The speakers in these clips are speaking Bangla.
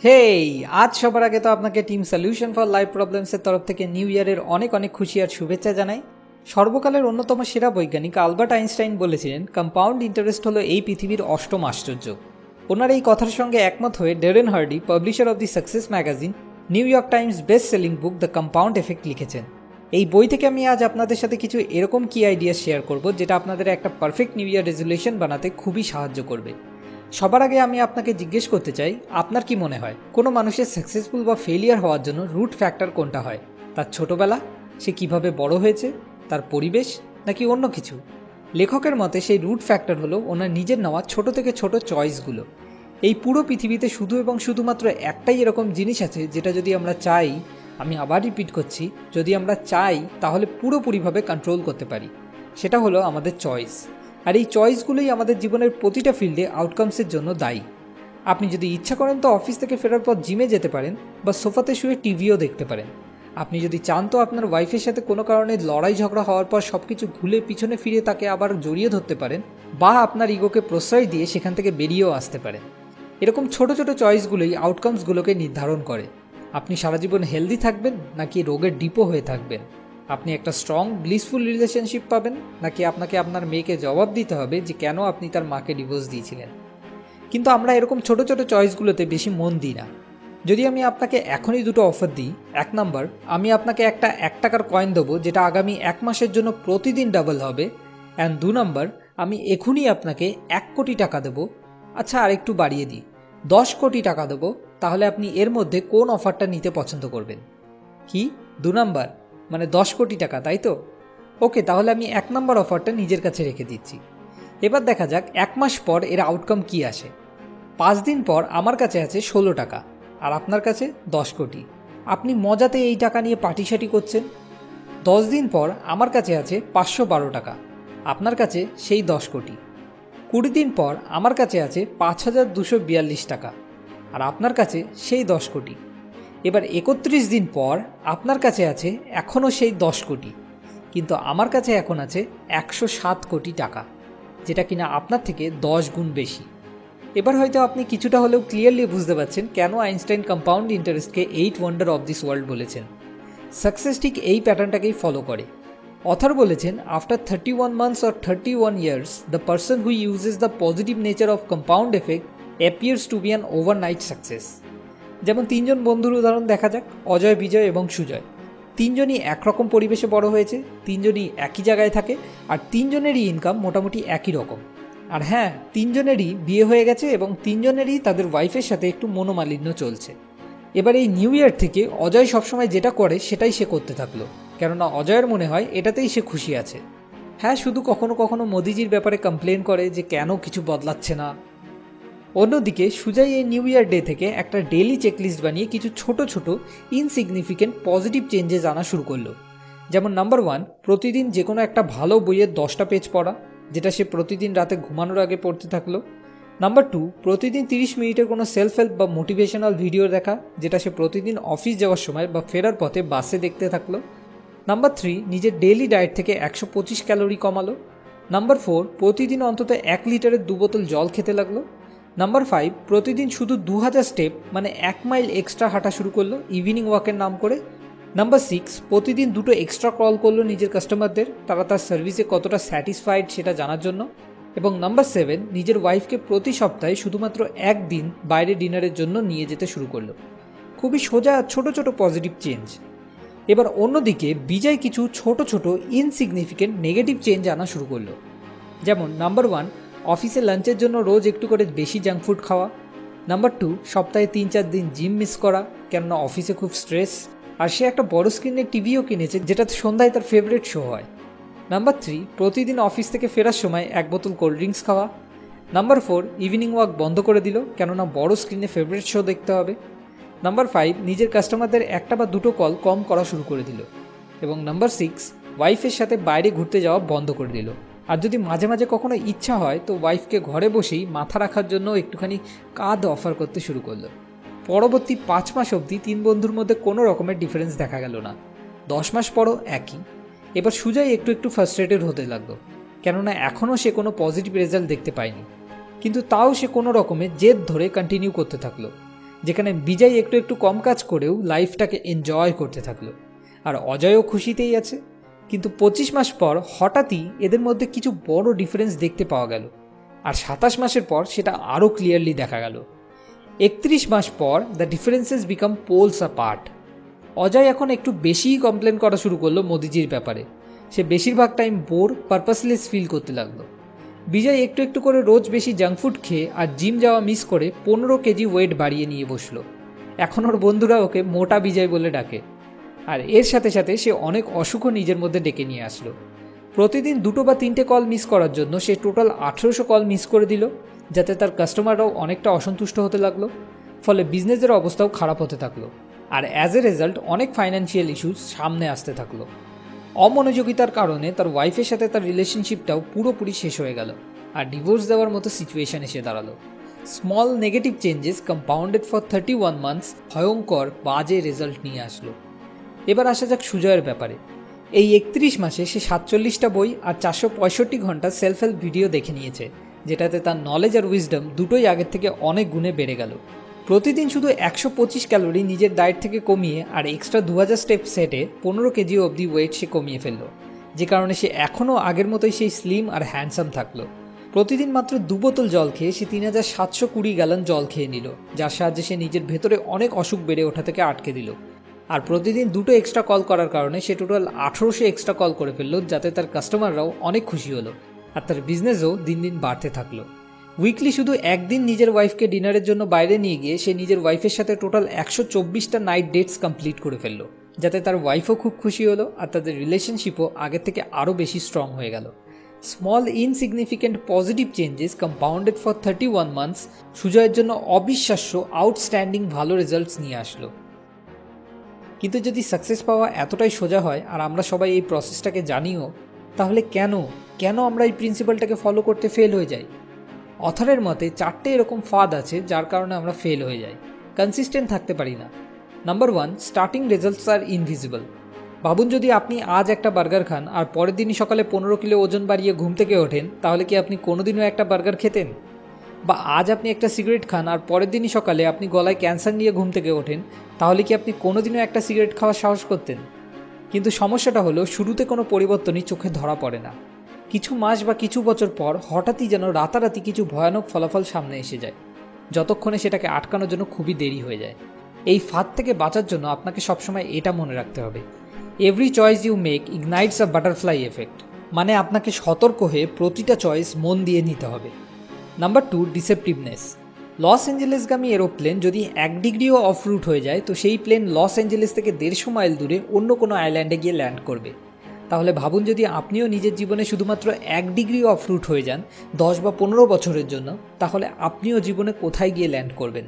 হেই, আজ সবার আগে তো আপনাকে টিম সলিউশন ফর লাইফ প্রবলেমসের তরফ থেকে নিউ ইয়ারের অনেক অনেক খুশি আর শুভেচ্ছা জানাই। সর্বকালের অন্যতম সেরা বৈজ্ঞানিক আলবার্ট আইনস্টাইন বলেছিলেন, কম্পাউন্ড ইন্টারেস্ট হলো এই পৃথিবীর অষ্টম আশ্চর্য। ওনার এই কথার সঙ্গে একমত হয়ে Darren Hardy, publisher of the success magazine, New York Times best selling book the compound effect লিখেছেন। এই বই থেকে আমি আজ আপনাদের সাথে কিছু এরকম কি আইডিয়া শেয়ার করব যেটা আপনাদের একটা পারফেক্ট নিউ ইয়ার রেজুলেশন বানাতে খুবই সাহায্য করবে। সবার আগে আমি আপনাকে জিজ্ঞেস করতে চাই, আপনার কি মনে হয় কোনো মানুষের সাকসেসফুল বা ফেলিয়ার হওয়ার জন্য রুট ফ্যাক্টর কোনটা হয়? তার ছোটবেলা, সে কিভাবে বড় হয়েছে, তার পরিবেশ, নাকি অন্য কিছু? লেখকের মতে সেই রুট ফ্যাক্টর হলো ওনার নিজের নেওয়া ছোট থেকে ছোট চয়েসগুলো। এই পুরো পৃথিবীতে শুধু এবং শুধুমাত্র একটাই এরকম জিনিস আছে যেটা যদি আমরা চাই, আমি আবার রিপিট করছি, যদি আমরা চাই তাহলে পুরোপুরিভাবে কন্ট্রোল করতে পারি। সেটা হলো আমাদের চয়েস। আর এই চয়েসগুলোই আমাদের জীবনের প্রতিটা ফিল্ডে আউটকামসের জন্য দায়ী। আপনি যদি ইচ্ছা করেন তো অফিস থেকে ফেরার পর জিমে যেতে পারেন, বা সোফাতে শুয়ে টিভিও দেখতে পারেন। আপনি যদি চান তো আপনার ওয়াইফের সাথে কোনো কারণে লড়াই ঝগড়া হওয়ার পর সব কিছু ভুলে পিছনে ফিরে তাকে আবার জড়িয়ে ধরতে পারেন, বা আপনার ইগোকে প্রশ্রয় দিয়ে সেখান থেকে বেরিয়েও আসতে পারেন। এরকম ছোট ছোট চয়েসগুলোই আউটকামসগুলোকে নির্ধারণ করে। আপনি সারা জীবন হেলদি থাকবেন, নাকি রোগের ডিপো হয়ে থাকবেন? আপনি একটা স্ট্রং ব্লিসফুল রিলেশনশিপ পাবেন, নাকি আপনাকে আপনার মেয়েকে জবাব দিতে হবে যে কেন আপনি তার মাকে ডিভোর্স দিয়েছিলেন? কিন্তু আমরা এরকম ছোট ছোট চয়েসগুলোতে বেশি মন দিই না। যদি আমি আপনাকে এখনই দুটো অফার দিই, 1 নম্বর, আমি আপনাকে একটা 1 টাকার কয়েন দেবো যেটা আগামী 1 মাসের জন্য প্রতিদিন ডাবল হবে। অ্যান্ড 2 নম্বর, আমি এখনই আপনাকে 1 কোটি টাকা দেবো। আচ্ছা, আর একটু বাড়িয়ে দিই, 10 কোটি টাকা দেবো। তাহলে আপনি এর মধ্যে কোন অফারটা নিতে পছন্দ করবেন? কি 2 নম্বর, মানে 10 কোটি টাকা, তাই তো? ওকে, তাহলে আমি 1 নম্বর অফারটা নিজের কাছে রেখে দিচ্ছি। এবার দেখা যাক 1 মাস পর এর আউটকাম কি আসে। 5 দিন পর আমার কাছে আছে 16 টাকা, আর আপনার কাছে 10 কোটি। আপনি মজাতে এই টাকা নিয়ে পার্টিসাটি করছেন। 10 দিন পর আমার কাছে আছে 512 টাকা, আপনার কাছে সেই 10 কোটি। 20 দিন পর আমার কাছে আছে 5242 টাকা, আর আপনার কাছে সেই 10 কোটি। এবার 31 দিন পর আপনার কাছে আছে এখনও সেই 10 কোটি, কিন্তু আমার কাছে এখন আছে 107 কোটি টাকা, যেটা কিনা আপনার থেকে 10 গুণ বেশি। এবার হয়তো আপনি কিছুটা হলেও ক্লিয়ারলি বুঝতে পারছেন কেন আইনস্টাইন কম্পাউন্ড ইন্টারেস্টকে 8 ওয়ান্ডার অফ দিস ওয়ার্ল্ড বলেছেন। সাকসেস ঠিক এই প্যাটার্নটাকেই ফলো করে। অথর বলেছেন, after 31 months or 31 years, the person who uses the positive nature of compound effect appears to be an overnight success. যেমন 3 জন বন্ধুর উদাহরণ দেখা যাক, অজয়, বিজয় এবং সুজয়। 3 জনই একরকম পরিবেশে বড় হয়েছে, 3 জনই একই জায়গায় থাকে, আর 3 জনেরই ইনকাম মোটামুটি একই রকম। আর হ্যাঁ, 3 জনেরই বিয়ে হয়ে গেছে এবং 3 জনেরই তাদের ওয়াইফের সাথে একটু মনোমালিন্য চলছে। এবার এই নিউ ইয়ার থেকে অজয় সবসময় যেটা করে সেটাই সে করতে থাকলো, কেননা অজয়ের মনে হয় এটাতেই সে খুশি আছে। হ্যাঁ, শুধু কখনো কখনো মোদিজির ব্যাপারে কমপ্লেন করে যে কেন কিছু বদলাচ্ছে না। অন্যদিকে সুজয় এই নিউ ইয়ার ডে থেকে একটা ডেইলি চেকলিস্ট বানিয়ে কিছু ছোট ছোট ইনসিগনিফিকেন্ট পজিটিভ চেঞ্জেস আনা শুরু করলো। যেমন নাম্বার 1, প্রতিদিন যে কোনো একটা ভালো বইয়ের 10টা পেজ পড়া, যেটা সে প্রতিদিন রাতে ঘুমানোর আগে পড়তে থাকলো। নাম্বার 2, প্রতিদিন 30 মিনিটের কোনো সেলফ হেল্প বা মোটিভেশনাল ভিডিও দেখা, যেটা সে প্রতিদিন অফিস যাওয়ার সময় বা ফেরার পথে বাসে দেখতে থাকলো। নাম্বার 3, নিজের ডেইলি ডায়েট থেকে 125 ক্যালোরি কমালো। নাম্বার 4, প্রতিদিন অন্তত 1 লিটারের 2 বোতল জল খেতে লাগলো। নাম্বার 5, প্রতিদিন শুধু 2000 স্টেপ মানে 1 মাইল এক্সট্রা হাঁটা শুরু করলো ইভিনিং ওয়াকের নাম করে। নাম্বার 6, প্রতিদিন 2টো এক্সট্রা কল করলো নিজের কাস্টমারদের, তারা তার সার্ভিসে কতটা স্যাটিসফাইড সেটা জানার জন্য। এবং নাম্বার 7, নিজের ওয়াইফকে প্রতি সপ্তাহে শুধুমাত্র 1 দিন বাইরে ডিনারের জন্য নিয়ে যেতে শুরু করলো। খুবই সোজা ছোট ছোট পজিটিভ চেঞ্জ। এবার অন্যদিকে বিজয় কিছু ছোট ছোট ইনসিগনিফিকেন্ট নেগেটিভ চেঞ্জ আনা শুরু করলো। যেমন নাম্বার 1, অফিসে লাঞ্চের জন্য রোজ একটু করে বেশি জাঙ্ক ফুড খাওয়া। নাম্বার 2, সপ্তাহে 3-4 দিন জিম মিস করা, কেননা অফিসে খুব স্ট্রেস, আর সে একটা বড় স্ক্রিনের টিভিও কিনেছে যেটাতে সন্ধ্যায় তার ফেভারিট শো হয়। নাম্বার 3, প্রতিদিন অফিস থেকে ফেরার সময় 1 বোতল কোল্ড ড্রিঙ্কস খাওয়া। নাম্বার 4, ইভিনিং ওয়াক বন্ধ করে দিল, কেননা বড় স্ক্রিনে ফেভারিট শো দেখতে হবে। নাম্বার 5, নিজের কাস্টমারদের 1টা বা 2টো কল কম করা শুরু করে দিল। এবং নাম্বার 6, ওয়াইফের সাথে বাইরে ঘুরতে যাওয়া বন্ধ করে দিল। আর যদি মাঝে মাঝে কখনো ইচ্ছা হয় তো ওয়াইফকে ঘরে বসেই মাথা রাখার জন্য একটুখানি কাঁধ অফার করতে শুরু করলো। পরবর্তী 5 মাস অবধি 3 বন্ধুর মধ্যে কোনো রকমের ডিফারেন্স দেখা গেল না। 10 মাস পরও একই। এবার সুজয় একটু একটু ফ্রাস্ট্রেটেড হতে লাগলো, কেননা এখনও সে কোনো পজিটিভ রেজাল্ট দেখতে পায়নি। কিন্তু তাও সে কোনো রকমে জেদ ধরে কন্টিনিউ করতে থাকলো। যেখানে বিজয় একটু একটু কম কাজ করেও লাইফটাকে এনজয় করতে থাকলো, আর অজয়ও খুশিতেই আছে। কিন্তু 25 মাস পর হঠাৎই এদের মধ্যে কিছু বড় ডিফারেন্স দেখতে পাওয়া গেল, আর 27 মাসের পর সেটা আরও ক্লিয়ারলি দেখা গেল। 31 মাস পর the differences become poles apart. Ajay এখন একটু বেশিই কমপ্লেন করা শুরু করলো মোদিজির ব্যাপারে। সে বেশিরভাগ টাইম বোর, পারপাসলেস ফিল করতে লাগলো। বিজয় একটু একটু করে রোজ বেশি জাঙ্ক ফুড খেয়ে আর জিম যাওয়া মিস করে 15 কেজি ওয়েট বাড়িয়ে নিয়ে বসলো। এখন ওর বন্ধুরা ওকে মোটা বিজয় বলে ডাকে। আর এর সাথে সাথে সে অনেক অসুখও নিজের মধ্যে ডেকে নিয়ে আসলো। প্রতিদিন 2 বা 3টে কল মিস করার জন্য সে টোটাল 1800 কল মিস করে দিল, যাতে তার কাস্টমাররাও অনেকটা অসন্তুষ্ট হতে লাগলো। ফলে বিজনেসের অবস্থাও খারাপ হতে থাকলো, আর অ্যাজ এ রেজাল্ট অনেক ফাইন্যান্সিয়াল ইস্যুস সামনে আসতে থাকলো। অমনোযোগিতার কারণে তার ওয়াইফের সাথে তার রিলেশনশিপটাও পুরোপুরি শেষ হয়ে গেল, আর ডিভোর্স দেওয়ার মতো সিচুয়েশন এসে দাঁড়ালো। Small negative changes compounded for 31 months ভয়ঙ্কর বাজে রেজাল্ট নিয়ে আসলো। এবার আসা যাক সুজয়ের ব্যাপারে। এই 31 মাসে সে 47টা বই আর 465 ঘন্টা সেলফ হেল্প ভিডিও দেখে নিয়েছে, যেটাতে তার নলেজ আর উইজডম দুটোই আগের থেকে অনেক গুণে বেড়ে গেল। প্রতিদিন শুধু 125 ক্যালোরি নিজের ডায়েট থেকে কমিয়ে আর এক্সট্রা 2000 স্টেপ সেটে 15 কেজি অবধি ওয়েট সে কমিয়ে ফেললো, যে কারণে সে এখনও আগের মতোই সেই স্লিম আর হ্যান্ডসাম থাকলো। প্রতিদিন মাত্র 2 বোতল জল খেয়ে সে 3720 গ্যালন জল খেয়ে নিল, যার সাহায্যে সে নিজের ভেতরে অনেক অসুখ বেড়ে ওঠা থেকে আটকে দিল। আর প্রতিদিন 2টো এক্সট্রা কল করার কারণে সে টোটাল 1800 এক্সট্রা কল করে ফেললো, যাতে তার কাস্টমাররাও অনেক খুশি হলো, আর তার বিজনেসও দিন দিন বাড়তে থাকলো। উইকলি শুধু একদিন নিজের ওয়াইফকে ডিনারের জন্য বাইরে নিয়ে গিয়ে সে নিজের ওয়াইফের সাথে টোটাল 124টা নাইট ডেটস কমপ্লিট করে ফেললো, যাতে তার ওয়াইফও খুব খুশি হলো, আর তাদের রিলেশনশিপও আগের থেকে আরও বেশি স্ট্রং হয়ে গেল। Small insignificant positive changes compounded for 31 months সুজয়ের জন্য অবিশ্বাস্য আউটস্ট্যান্ডিং ভালো রেজাল্টস নিয়ে আসলো। কিন্তু যদি সাকসেস পাওয়া এতটাই সোজা হয় আর আমরা সবাই এই প্রসেসটাকে জানিও, তাহলে কেন আমরা এই প্রিন্সিপালটাকে ফলো করতে ফেল হয়ে যাই? অথরের মতে 4টে এরকম ফাঁদ আছে যার কারণে আমরা ফেল হয়ে যাই, কনসিস্টেন্ট থাকতে পারি না। নাম্বার 1, স্টার্টিং রেজাল্টস আর ইনভিজিবল। ভাবুন, যদি আপনি আজ একটা বার্গার খান আর পরের দিনই সকালে 15 কিলো ওজন বাড়িয়ে ঘুম থেকে ওঠেন, তাহলে কি আপনি কোনোদিনও একটা বার্গার খেতেন? বা আজ আপনি একটা সিগারেট খান আর পরের দিনই সকালে আপনি গলায় ক্যান্সার নিয়ে ঘুম থেকে ওঠেন, তাহলে কি আপনি কোনোদিনও একটা সিগারেট খাওয়ার সাহস করতেন? কিন্তু সমস্যাটা হলো, শুরুতে কোনো পরিবর্তনই চোখে ধরা পড়ে না। কিছু মাস বা কিছু বছর পর হঠাৎই যেন রাতারাতি কিছু ভয়ানক ফলাফল সামনে এসে যায়, যতক্ষণে সেটাকে আটকানোর জন্য খুবই দেরি হয়ে যায়। এই ফাঁদ থেকে বাঁচার জন্য আপনাকে সবসময় এটা মনে রাখতে হবে, every choice you make ignites a butterfly effect. মানে আপনাকে সতর্ক হয়ে প্রতিটা চয়েস মন দিয়ে নিতে হবে। নাম্বার 2, ডিসেপটিভনেস। লস অ্যাঞ্জেলেসগামী এরোপ্লেন যদি 1 ডিগ্রিও অফ রুট হয়ে যায়, তো সেই প্লেন লস অ্যাঞ্জেলেস থেকে 150 মাইল দূরে অন্য কোনো আইল্যান্ডে গিয়ে ল্যান্ড করবে। তাহলে ভাবুন, যদি আপনিও নিজের জীবনে শুধুমাত্র 1 ডিগ্রি অফ রুট হয়ে যান 10 বা 15 বছরের জন্য, তাহলে আপনিও জীবনে কোথায় গিয়ে ল্যান্ড করবেন?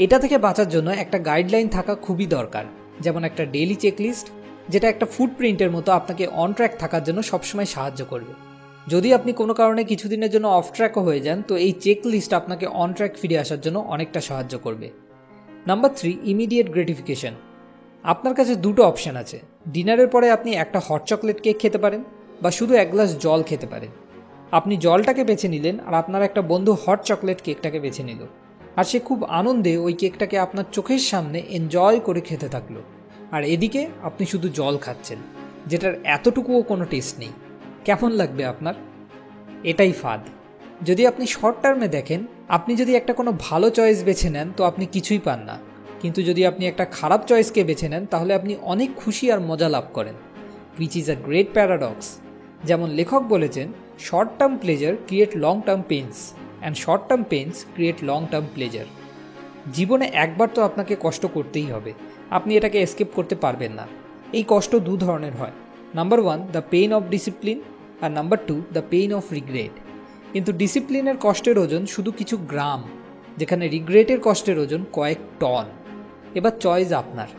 এটা থেকে বাঁচার জন্য একটা গাইডলাইন থাকা খুবই দরকার, যেমন একটা ডেইলি চেকলিস্ট, যেটা একটা ফুটপ্রিন্টের মতো আপনাকে অন ট্র্যাক থাকার জন্য সবসময় সাহায্য করবে। যদি আপনি কোনো কারণে কিছুদিনের জন্য অফ ট্র্যাকও হয়ে যান, তো এই চেকলিস্ট আপনাকে অন ট্র্যাক ফিরে আসার জন্য অনেকটা সাহায্য করবে। Number 3, immediate gratification. আপনার কাছে 2টো অপশান আছে। ডিনারের পরে আপনি একটা হট চকলেট কেক খেতে পারেন, বা শুধু 1 গ্লাস জল খেতে পারেন। আপনি জলটাকে বেছে নিলেন, আর আপনার একটা বন্ধু হট চকলেট কেকটাকে বেছে নিল, আর সে খুব আনন্দে ওই কেকটাকে আপনার চোখের সামনে এনজয় করে খেতে থাকলো। আর এদিকে আপনি শুধু জল খাচ্ছেন, যেটার এতটুকুও কোনো টেস্ট নেই। কেমন লাগবে আপনার? এটাই ফাঁদ। যদি আপনি শর্ট টার্মে দেখেন, আপনি যদি একটা কোনো ভালো চয়েস বেছে নেন, তো আপনি কিছুই পান না। কিন্তু যদি আপনি একটা খারাপ চয়েসকে বেছে নেন, তাহলে আপনি অনেক খুশি আর মজা লাভ করেন, which is a great paradox. যেমন লেখক বলেছেন, short term pleasure create long term pains, and short term pains create long term pleasure. জীবনে একবার তো আপনাকে কষ্ট করতেই হবে, আপনি এটাকে এসকেপ করতে পারবেন না। এই কষ্ট 2 ধরনের হয়। Number 1, the pain of discipline, আর number 2, the pain of regret. কিন্তু ডিসিপ্লিনের কষ্টের ওজন শুধু কিছু গ্রাম, যেখানে রিগ্রেটের কষ্টের ওজন কয়েক টন। এবার চয়েস আপনার।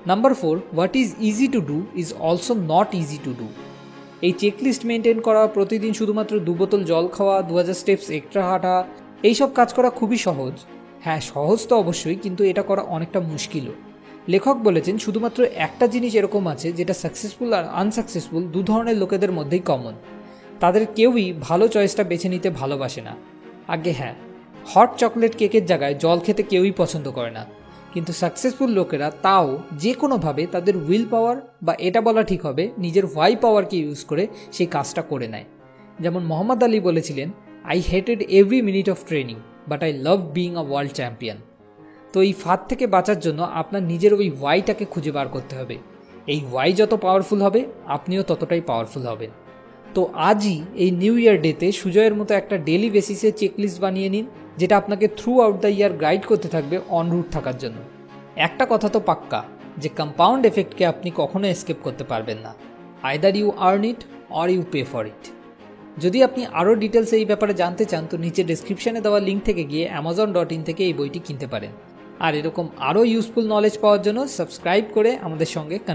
Number 4, what is easy to do is also not easy to do. এই চেকলিস্ট মেনটেন করা, প্রতিদিন শুধুমাত্র 2 বোতল জল খাওয়া, 2000 স্টেপস এক্সট্রা হাঁটা, এইসব কাজ করা খুবই সহজ। হ্যাঁ, সহজ তো অবশ্যই, কিন্তু এটা করা অনেকটা মুশকিলও। লেখক বলেছেন, শুধুমাত্র একটা জিনিস এরকম আছে যেটা সাকসেসফুল আর আনসাকসেসফুল 2 ধরনের লোকেদের মধ্যেই কমন। তাদের কেউই ভালো চয়েসটা বেছে নিতে ভালোবাসে না। আগে হ্যাঁ, হট চকলেট কেকের জায়গায় জল খেতে কেউই পছন্দ করে না, কিন্তু সাকসেসফুল লোকেরা তাও যে কোনোভাবে তাদের উইল পাওয়ার, বা এটা বলা ঠিক হবে নিজের হোয়াই পাওয়ারকে ইউজ করে সেই কাজটা করে নেয়। যেমন মোহাম্মদ আলী বলেছিলেন, I hated every minute of training but I love being a world champion. তো এই ফাঁদ থেকে বাঁচার জন্য আপনার নিজের ওই হোয়াইটাকে খুঁজে বার করতে হবে। এই হোয়াই যত পাওয়ারফুল হবে আপনিও ততটাই পাওয়ারফুল হবেন। তো আজই এই নিউ ইয়ার ডেতে সুজয়ের মতো একটা ডেলি বেসিসে চেকলিস্ট বানিয়ে নিন, যেটা আপনাকে through out the year guide করতে থাকবে অন রুট থাকার জন্য। একটা কথা তো পাক্কা, যে কম্পাউন্ড এফেক্টকে আপনি কখনো এস্কেপ করতে পারবেন না। Either you earn it or you pay for it. যদি আপনি আরও ডিটেলস এই ব্যাপারে জানতে চান তো নিচে ডেসক্রিপশনে দেওয়া লিঙ্ক থেকে গিয়ে amazon.in থেকে এই বইটি কিনতে পারেন। আর এরকম আরও ইউজফুল নলেজ পাওয়ার জন্য সাবস্ক্রাইব করে আমাদের সঙ্গে